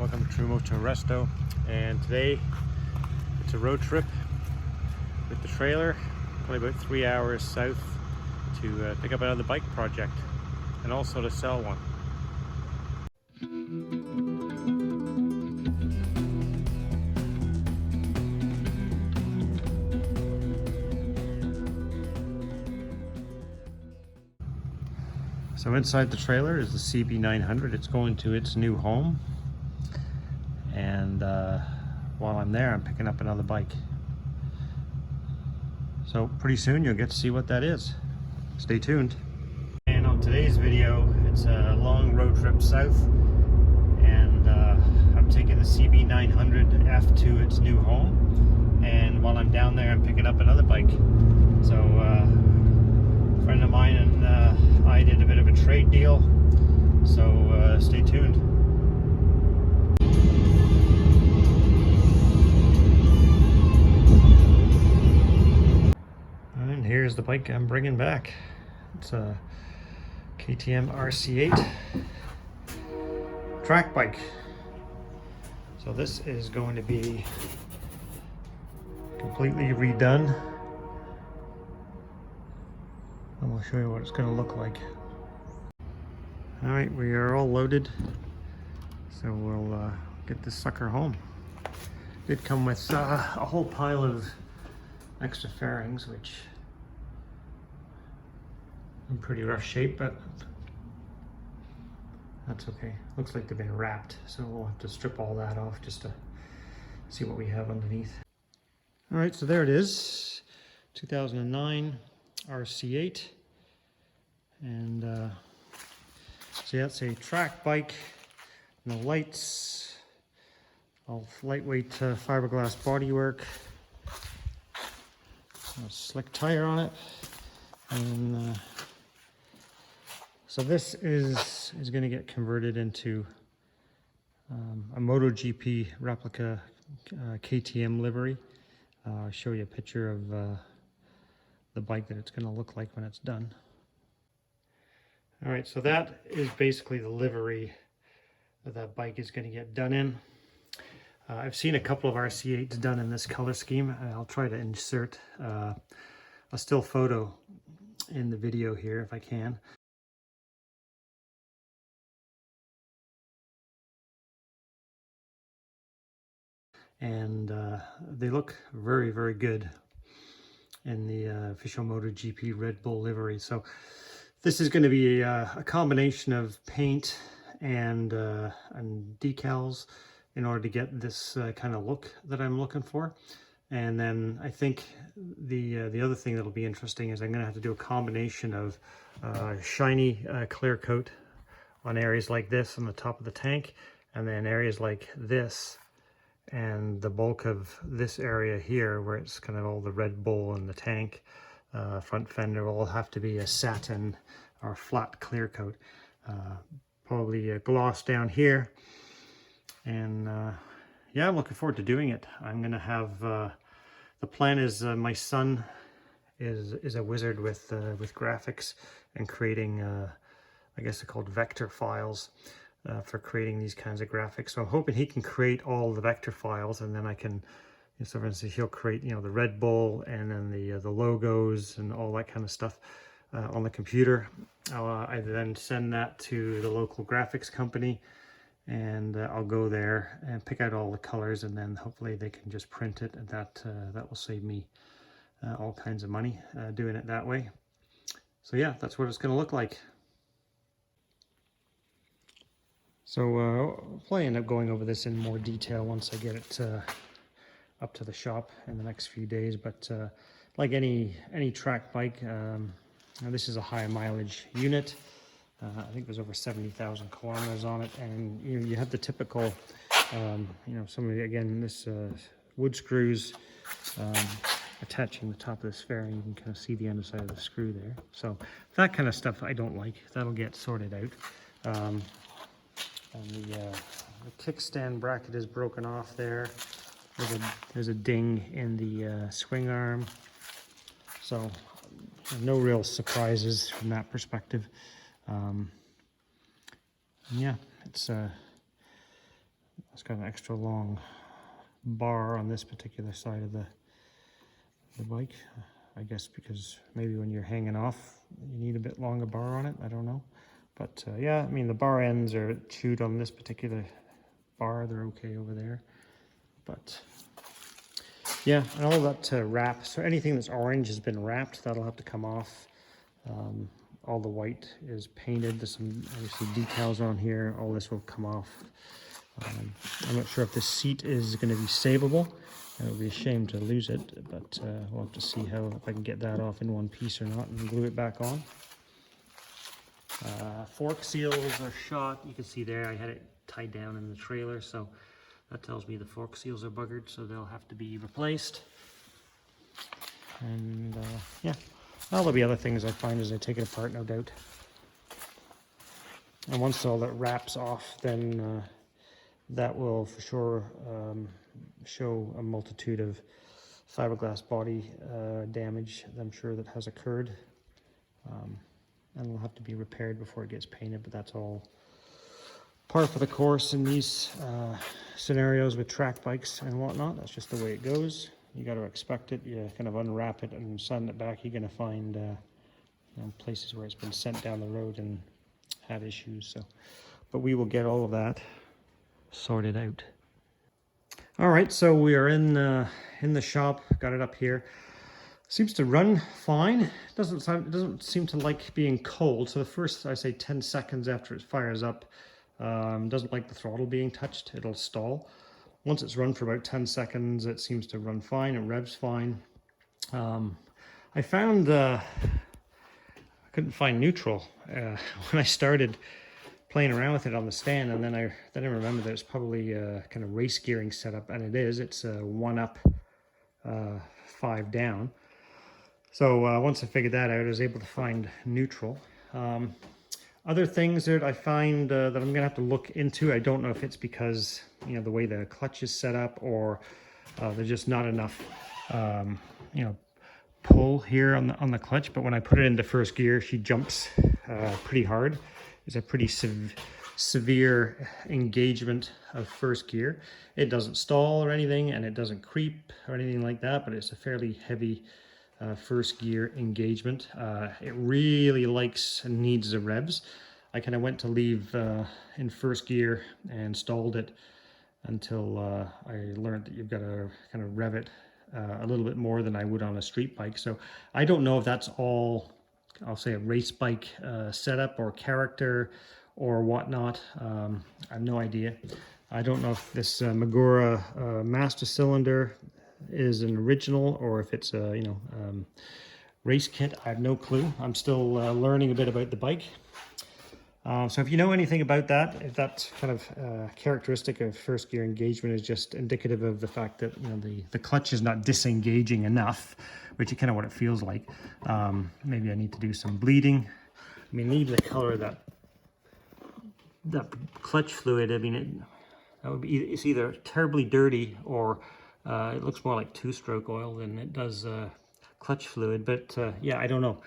Welcome to True-Moto-Resto, and today it's a road trip with the trailer, probably about 3 hours south to pick up another bike project and also to sell one. So inside the trailer is the CB900. It's going to its new home, and while I'm there I'm picking up another bike. So pretty soon you'll get to see what that is. Stay tuned. And on today's video, it's a long road trip south, and I'm taking the CB900F to its new home, and while I'm down there I'm picking up another bike. So a friend of mine and I did a bit of a trade deal, so stay tuned. And here's the bike I'm bringing back. It's a KTM RC8 Track Bike. So this is going to be completely redone. And we'll show you what it's going to look like. Alright, we are all loaded, so we'll get this sucker home. Did come with a whole pile of extra fairings, which in pretty rough shape, but that's okay. Looks like they've been wrapped, so we'll have to strip all that off just to see what we have underneath. Alright, so there it is. 2009 RC8, and so yeah, it's a track bike, no lights, all lightweight fiberglass bodywork, a slick tire on it, and so this is going to get converted into a MotoGP replica KTM livery. I'll show you a picture of the bike that it's going to look like when it's done. All right, so that is basically the livery that bike is going to get done in. I've seen a couple of RC8s done in this color scheme. I'll try to insert a still photo in the video here if I can. And they look very, very good in the official MotoGP Red Bull livery. So this is going to be a combination of paint and decals in order to get this kind of look that I'm looking for. And then I think the other thing that'll be interesting is I'm going to have to do a combination of shiny clear coat on areas like this on the top of the tank, and then areas like this and the bulk of this area here where it's kind of all the Red Bull and the tank front fender will have to be a satin or flat clear coat, probably a gloss down here. And yeah, I'm looking forward to doing it. I'm gonna have the plan is my son is a wizard with graphics and creating I guess they're called vector files for creating these kinds of graphics. So I'm hoping he can create all the vector files, and then I can, so for instance, he'll create, the Red Bull and then the logos and all that kind of stuff on the computer. I then send that to the local graphics company, and I'll go there and pick out all the colors, and then hopefully they can just print it, and that will save me all kinds of money doing it that way. So yeah, that's what it's going to look like. So I'll probably end up going over this in more detail once I get it up to the shop in the next few days. But like any track bike, this is a high mileage unit. I think there's over 70,000 kilometers on it, and you have the typical, some of the, again, this wood screws attaching the top of this fairing. You can kind of see the underside of the screw there. So that kind of stuff I don't like. That'll get sorted out. And the kickstand bracket is broken off there. There's a ding in the swing arm. So no real surprises from that perspective. Yeah, it's it's got an extra long bar on this particular side of the bike. I guess because maybe when you're hanging off, you need a bit longer bar on it. I don't know. But yeah, I mean, the bar ends are chewed on this particular bar. They're okay over there. But yeah, and all that wrap. So anything that's orange has been wrapped. That'll have to come off. All the white is painted. There's some obviously decals on here. All this will come off. I'm not sure if the seat is going to be savable. It would be a shame to lose it, but we'll have to see if I can get that off in one piece or not and glue it back on. Fork seals are shot. You can see there I had it tied down in the trailer, so that tells me the fork seals are buggered, so they'll have to be replaced. And yeah, well, there'll be other things I find as I take it apart, no doubt. And once all that wraps off, then that will for sure show a multitude of fiberglass body damage that I'm sure that has occurred. And will have to be repaired before it gets painted, but that's all par for the course in these scenarios with track bikes and whatnot. That's just the way it goes. You got to expect it. You kind of unwrap it and send it back. You're going to find you know, places where it's been sent down the road and had issues. So, but we will get all of that sorted out. All right, so we are in the shop. Got it up here. Seems to run fine. It doesn't seem to like being cold. So the first, I say 10 seconds after it fires up, doesn't like the throttle being touched. It'll stall. Once it's run for about 10 seconds, it seems to run fine. It revs fine. I found I couldn't find neutral when I started playing around with it on the stand, and then I remember that it's probably kind of race gearing setup, and it is. It's 1 up, 5 down. So once I figured that out, I was able to find neutral. Other things that I find that I'm gonna have to look into, I don't know if it's because, you know, the way the clutch is set up, or there's just not enough, you know, pull here on the clutch. But when I put it into first gear, she jumps pretty hard. It's a pretty severe engagement of first gear. It doesn't stall or anything, and it doesn't creep or anything like that, but it's a fairly heavy first gear engagement. It really likes and needs the revs. I kind of went to leave in first gear and stalled it until I learned that you've got to kind of rev it a little bit more than I would on a street bike. So I don't know if that's all, I'll say, a race bike setup or character or whatnot. I have no idea. I don't know if this Magura master cylinder is an original or if it's a, you know, race kit. I have no clue. I'm still learning a bit about the bike. So if you know anything about that, if that kind of characteristic of first gear engagement is just indicative of the fact that, you know, the clutch is not disengaging enough, which is kind of what it feels like. Maybe I need to do some bleeding. I mean, leave the color of that clutch fluid. I mean, that would be, it's either terribly dirty or it looks more like two-stroke oil than it does clutch fluid. But yeah, I don't know.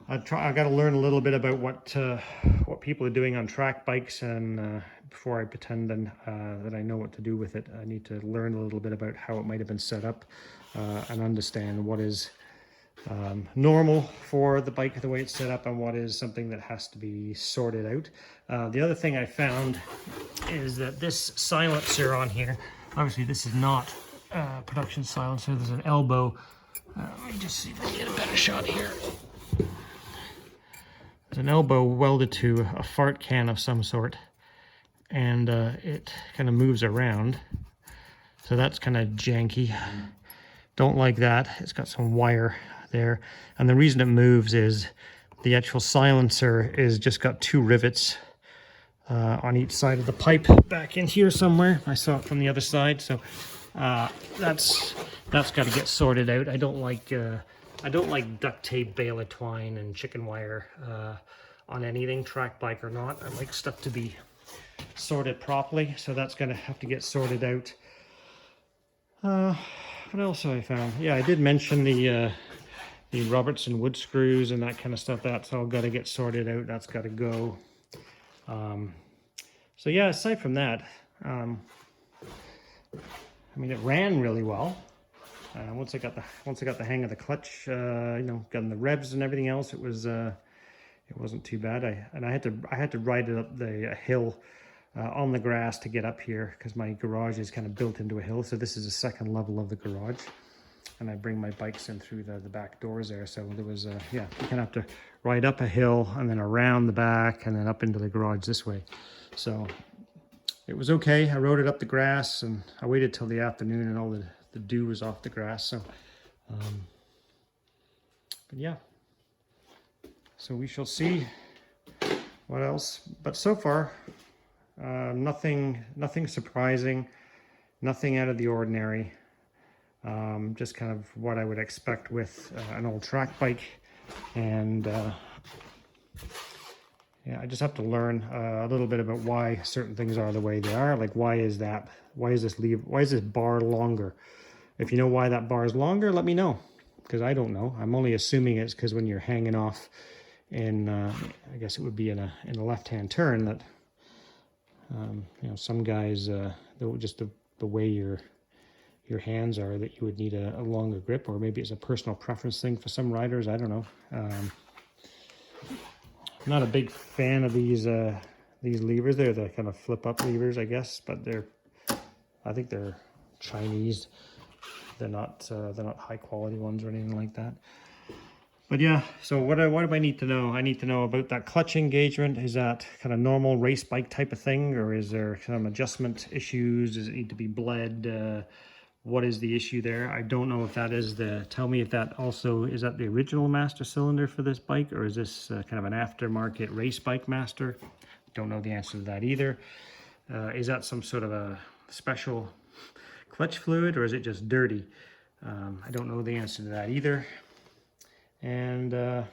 I've got to learn a little bit about what people are doing on track bikes, and before I pretend that I know what to do with it, I need to learn a little bit about how it might have been set up and understand what is normal for the bike the way it's set up and what is something that has to be sorted out. The other thing I found is that this silencer on here, obviously this is not production silencer. There's an elbow. Let me just see if I can get a better shot here. There's an elbow welded to a fart can of some sort, and it kind of moves around. So that's kind of janky. Don't like that. It's got some wire there. And the reason it moves is the actual silencer is just got 2 rivets on each side of the pipe back in here somewhere. I saw it from the other side. So that's got to get sorted out. I don't like duct tape, bale of twine, and chicken wire on anything, track bike or not. I like stuff to be sorted properly, so that's going to have to get sorted out. What else have I found? Yeah, I did mention the Robertson wood screws and that kind of stuff. That's all got to get sorted out. That's got to go. So yeah, aside from that, I mean, it ran really well. Once I got the hang of the clutch, you know, got the revs and everything else, it wasn't too bad. I had to ride it up the hill on the grass to get up here, because my garage is kind of built into a hill. So this is the second level of the garage, and I bring my bikes in through the back doors there. So there was yeah, you kind of have to ride up a hill and then around the back and then up into the garage this way. So it was okay. I rode it up the grass, and I waited till the afternoon and all the dew was off the grass. So but yeah, so we shall see what else. But so far, nothing surprising, nothing out of the ordinary. Just kind of what I would expect with an old track bike. And yeah, I just have to learn a little bit about why certain things are the way they are. Like, why is that? Why is this bar longer? If you know why that bar is longer, let me know, because I don't know. I'm only assuming it's because when you're hanging off in, I guess it would be in a left-hand turn, that you know, some guys, just the way your hands are, that you would need a longer grip, or maybe it's a personal preference thing for some riders. I don't know. I'm not a big fan of these levers. They're the kind of flip-up levers, I guess, but I think they're Chinese. They're not high-quality ones or anything like that. But yeah, so what do I need to know? I need to know about that clutch engagement. Is that kind of normal race bike type of thing, or is there some adjustment issues? Does it need to be bled? What is the issue there? I don't know if that is tell me if that also, is that the original master cylinder for this bike, or is this kind of an aftermarket race bike master? Don't know the answer to that either. Is that some sort of a special clutch fluid, or is it just dirty? I don't know the answer to that either. And the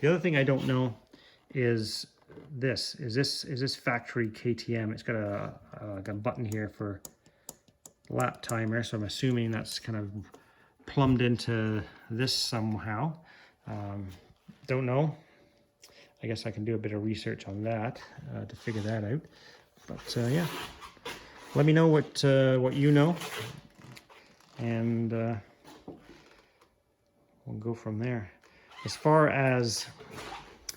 other thing I don't know is this. Is this factory KTM? It's got a button here for lap timer, so I'm assuming that's kind of plumbed into this somehow. Don't know. I guess I can do a bit of research on that to figure that out. But yeah, let me know what you know, and we'll go from there. As far as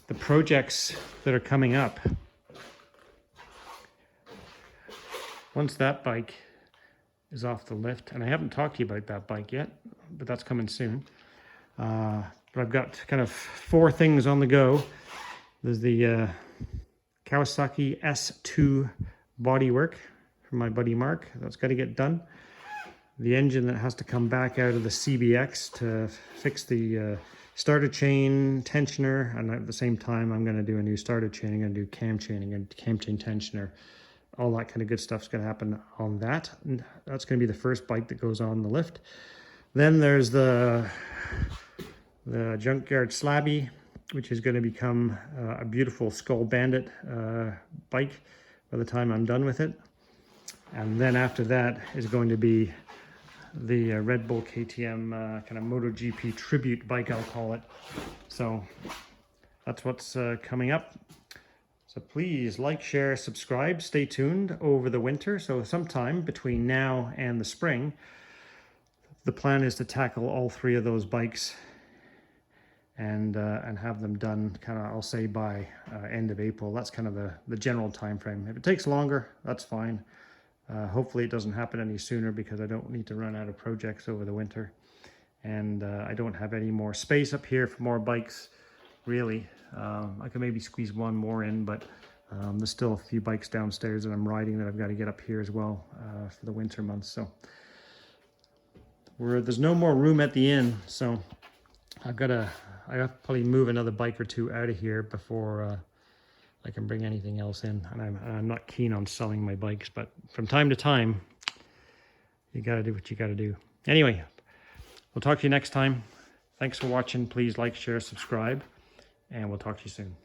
the projects that are coming up, once that bike is off the lift, and I haven't talked to you about that bike yet, but that's coming soon. But I've got kind of 4 things on the go. There's the Kawasaki S2 bodywork from my buddy Mark. That's got to get done. The engine that has to come back out of the CBX to fix the starter chain tensioner, and at the same time I'm going to do a new starter chain. I'm going to do cam chaining and cam chain tensioner. All that kind of good stuff's going to happen on that. And that's going to be the first bike that goes on the lift. Then there's the Junkyard Slabby, which is going to become a beautiful Skull Bandit bike by the time I'm done with it. And then after that is going to be the Red Bull KTM kind of MotoGP tribute bike, I'll call it. So that's what's coming up. So please like, share, subscribe, stay tuned over the winter. So sometime between now and the spring, the plan is to tackle all 3 of those bikes and have them done kind of, I'll say, by end of April. That's kind of the general time frame. If it takes longer, that's fine. Hopefully it doesn't happen any sooner, because I don't need to run out of projects over the winter. And I don't have any more space up here for more bikes, really. I could maybe squeeze one more in, but there's still a few bikes downstairs that I'm riding that I've got to get up here as well for the winter months. So there's no more room at the inn, so I have to probably move another bike or 2 out of here before I can bring anything else in. And I'm not keen on selling my bikes, but from time to time, you got to do what you got to do. Anyway, we'll talk to you next time. Thanks for watching. Please like, share, subscribe, and we'll talk to you soon.